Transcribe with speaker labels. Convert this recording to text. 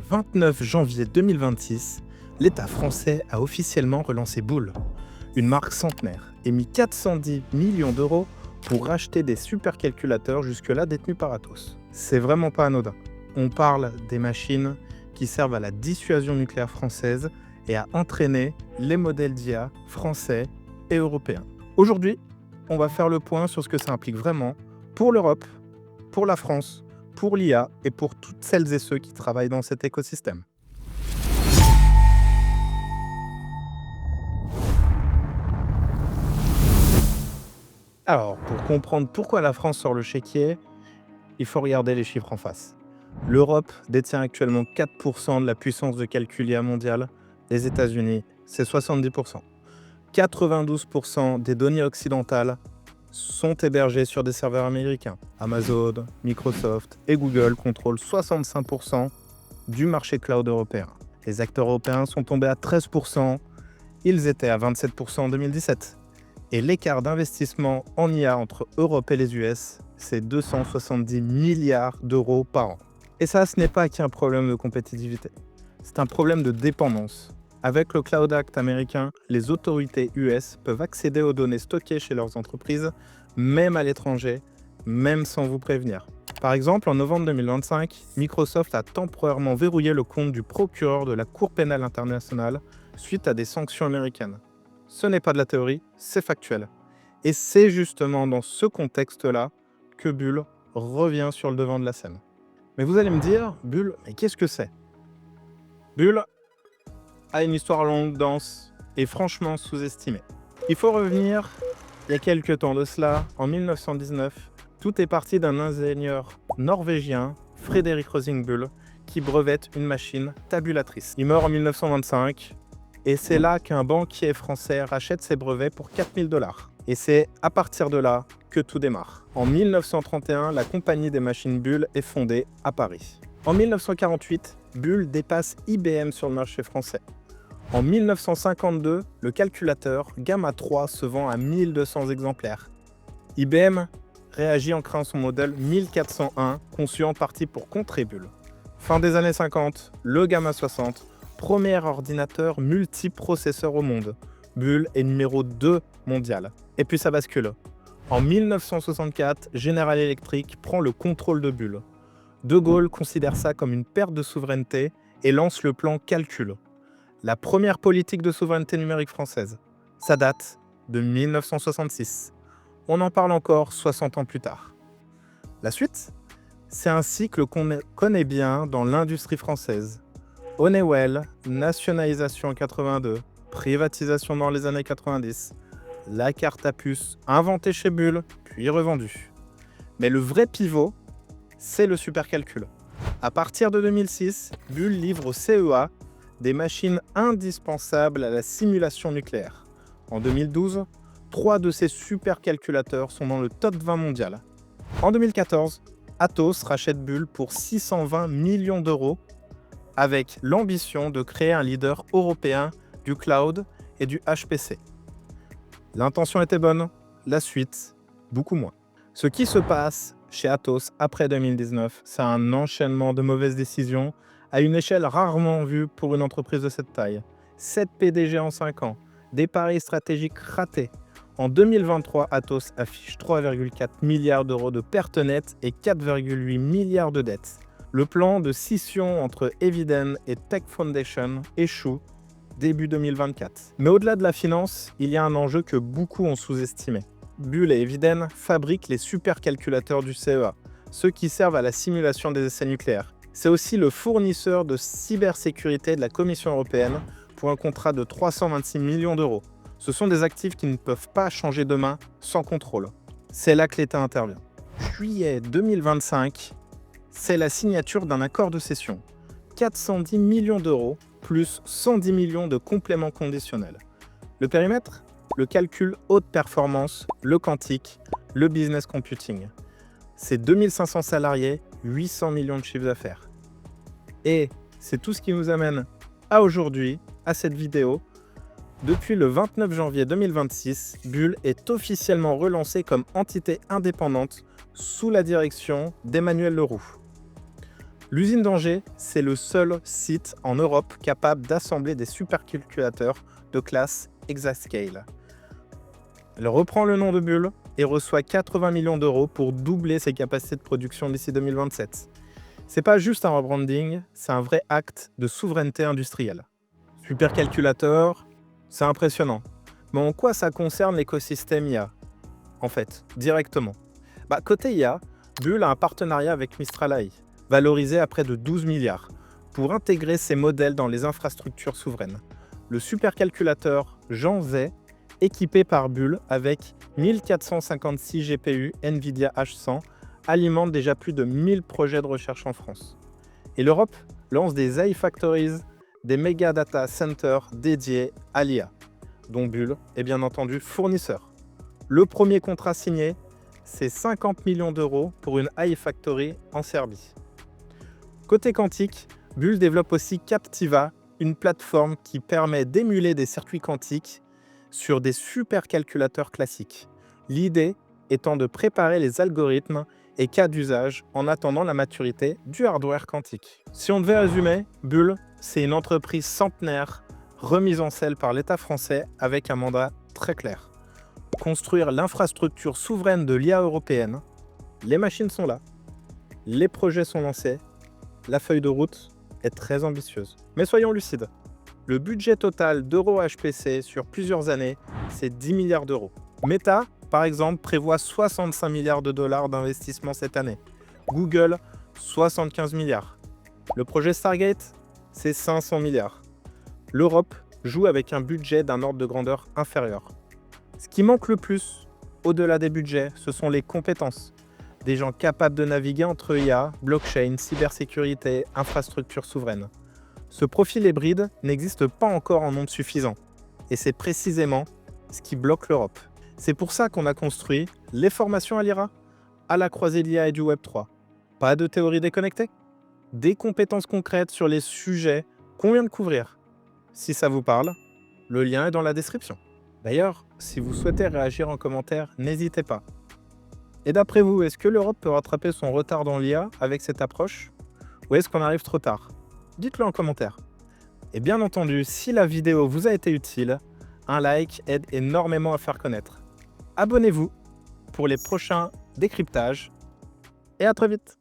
Speaker 1: 29 janvier 2026, l'État français a officiellement relancé Boule, une marque centenaire, et mis 410 millions d'euros pour racheter des supercalculateurs jusque-là détenus par Atos. C'est vraiment pas anodin. On parle des machines qui servent à la dissuasion nucléaire française et à entraîner les modèles d'IA français et européens. Aujourd'hui, on va faire le point sur ce que ça implique vraiment pour l'Europe, pour la France, pour l'IA et pour toutes celles et ceux qui travaillent dans cet écosystème. Alors, pour comprendre pourquoi la France sort le chéquier, il faut regarder les chiffres en face. L'Europe détient actuellement 4% de la puissance de calcul IA mondiale. Les États-Unis, c'est 70%. 92% des données occidentales sont hébergées sur des serveurs américains. Amazon, Microsoft et Google contrôlent 65% du marché cloud européen. Les acteurs européens sont tombés à 13%, ils étaient à 27% en 2017. Et l'écart d'investissement en IA entre Europe et les US, c'est 270 milliards d'euros par an. Et ça, ce n'est pas qu'un problème de compétitivité, c'est un problème de dépendance. Avec le Cloud Act américain, les autorités US peuvent accéder aux données stockées chez leurs entreprises, même à l'étranger, même sans vous prévenir. Par exemple, en novembre 2025, Microsoft a temporairement verrouillé le compte du procureur de la Cour pénale internationale suite à des sanctions américaines. Ce n'est pas de la théorie, c'est factuel. Et c'est justement dans ce contexte-là que Bull revient sur le devant de la scène. Mais vous allez me dire, Bull, mais qu'est-ce que c'est ? Bull a une histoire longue, dense et franchement sous-estimée. Il faut revenir il y a quelques temps de cela, en 1919, tout est parti d'un ingénieur norvégien, Frederick Rosing Bull, qui brevette une machine tabulatrice. Il meurt en 1925 et c'est là qu'un banquier français rachète ses brevets pour 4000 $. Et c'est à partir de là que tout démarre. En 1931, la compagnie des machines Bull est fondée à Paris. En 1948, Bull dépasse IBM sur le marché français. En 1952, le calculateur Gamma 3 se vend à 1200 exemplaires. IBM réagit en créant son modèle 1401, conçu en partie pour contrer Bull. Fin des années 50, le Gamma 60, premier ordinateur multiprocesseur au monde. Bull est numéro 2 mondial. Et puis ça bascule. En 1964, General Electric prend le contrôle de Bull. De Gaulle considère ça comme une perte de souveraineté et lance le plan Calcul, la première politique de souveraineté numérique française. Ça date de 1966. On en parle encore 60 ans plus tard. La suite, c'est un cycle qu'on connaît bien dans l'industrie française. Honeywell, nationalisation en 82, privatisation dans les années 90, la carte à puce inventée chez Bull, puis revendue. Mais le vrai pivot, c'est le supercalcul. À partir de 2006, Bull livre au CEA des machines indispensables à la simulation nucléaire. En 2012, 3 de ces supercalculateurs sont dans le top 20 mondial. En 2014, Atos rachète Bull pour 620 millions d'euros avec l'ambition de créer un leader européen du cloud et du HPC. L'intention était bonne, la suite, beaucoup moins. Ce qui se passe chez Atos après 2019, c'est un enchaînement de mauvaises décisions à une échelle rarement vue pour une entreprise de cette taille. 7 PDG en 5 ans, des paris stratégiques ratés. En 2023, Atos affiche 3,4 milliards d'euros de pertes nettes et 4,8 milliards de dettes. Le plan de scission entre Eviden et Tech Foundation échoue début 2024. Mais au-delà de la finance, il y a un enjeu que beaucoup ont sous-estimé. Bull et Eviden fabriquent les supercalculateurs du CEA, ceux qui servent à la simulation des essais nucléaires. C'est aussi le fournisseur de cybersécurité de la Commission européenne pour un contrat de 326 millions d'euros. Ce sont des actifs qui ne peuvent pas changer demain sans contrôle. C'est là que l'État intervient. Juillet 2025, c'est la signature d'un accord de cession. 410 millions d'euros plus 110 millions de compléments conditionnels. Le périmètre ? Le calcul haute performance, le quantique, le business computing. C'est 2500 salariés, 800 millions de chiffres d'affaires. Et c'est tout ce qui nous amène à aujourd'hui, à cette vidéo. Depuis le 29 janvier 2026, Bull est officiellement relancé comme entité indépendante sous la direction d'Emmanuel Leroux. L'usine d'Angers, c'est le seul site en Europe capable d'assembler des supercalculateurs de classe exascale. Elle reprend le nom de Bull et reçoit 80 millions d'euros pour doubler ses capacités de production d'ici 2027. C'est pas juste un rebranding, c'est un vrai acte de souveraineté industrielle. Supercalculateur, c'est impressionnant. Mais en quoi ça concerne l'écosystème IA? En fait, directement. Côté IA, Bull a un partenariat avec Mistral AI, valorisé à près de 12 milliards, pour intégrer ces modèles dans les infrastructures souveraines. Le supercalculateur Jean Zay, équipé par Bull avec 1456 GPU NVIDIA H100, alimente déjà plus de 1000 projets de recherche en France. Et l'Europe lance des AI Factories, des méga data centers dédiés à l'IA, dont Bull est bien entendu fournisseur. Le premier contrat signé, c'est 50 millions d'euros pour une AI Factory en Serbie. Côté quantique, Bull développe aussi Captiva, une plateforme qui permet d'émuler des circuits quantiques sur des supercalculateurs classiques. L'idée étant de préparer les algorithmes et cas d'usage en attendant la maturité du hardware quantique. Si on devait résumer, Bull, c'est une entreprise centenaire remise en selle par l'État français avec un mandat très clair. Construire l'infrastructure souveraine de l'IA européenne. Les machines sont là, les projets sont lancés, la feuille de route est très ambitieuse. Mais soyons lucides, le budget total d'Euro HPC sur plusieurs années, c'est 10 milliards d'euros. Meta, par exemple, prévoit 65 milliards de dollars d'investissement cette année. Google, 75 milliards. Le projet Stargate, c'est 500 milliards. L'Europe joue avec un budget d'un ordre de grandeur inférieur. Ce qui manque le plus, au-delà des budgets, ce sont les compétences. Des gens capables de naviguer entre IA, blockchain, cybersécurité, infrastructures souveraines. Ce profil hybride n'existe pas encore en nombre suffisant. Et c'est précisément ce qui bloque l'Europe. C'est pour ça qu'on a construit les formations à l'IRA, à la croisée de l'IA et du Web3. Pas de théorie déconnectée. Des compétences concrètes sur les sujets qu'on vient de couvrir. Si ça vous parle, le lien est dans la description. D'ailleurs, si vous souhaitez réagir en commentaire, n'hésitez pas. Et d'après vous, est-ce que l'Europe peut rattraper son retard dans l'IA avec cette approche? Ou est-ce qu'on arrive trop tard? Dites-le en commentaire. Et bien entendu, si la vidéo vous a été utile, un like aide énormément à faire connaître. Abonnez-vous pour les prochains décryptages et à très vite.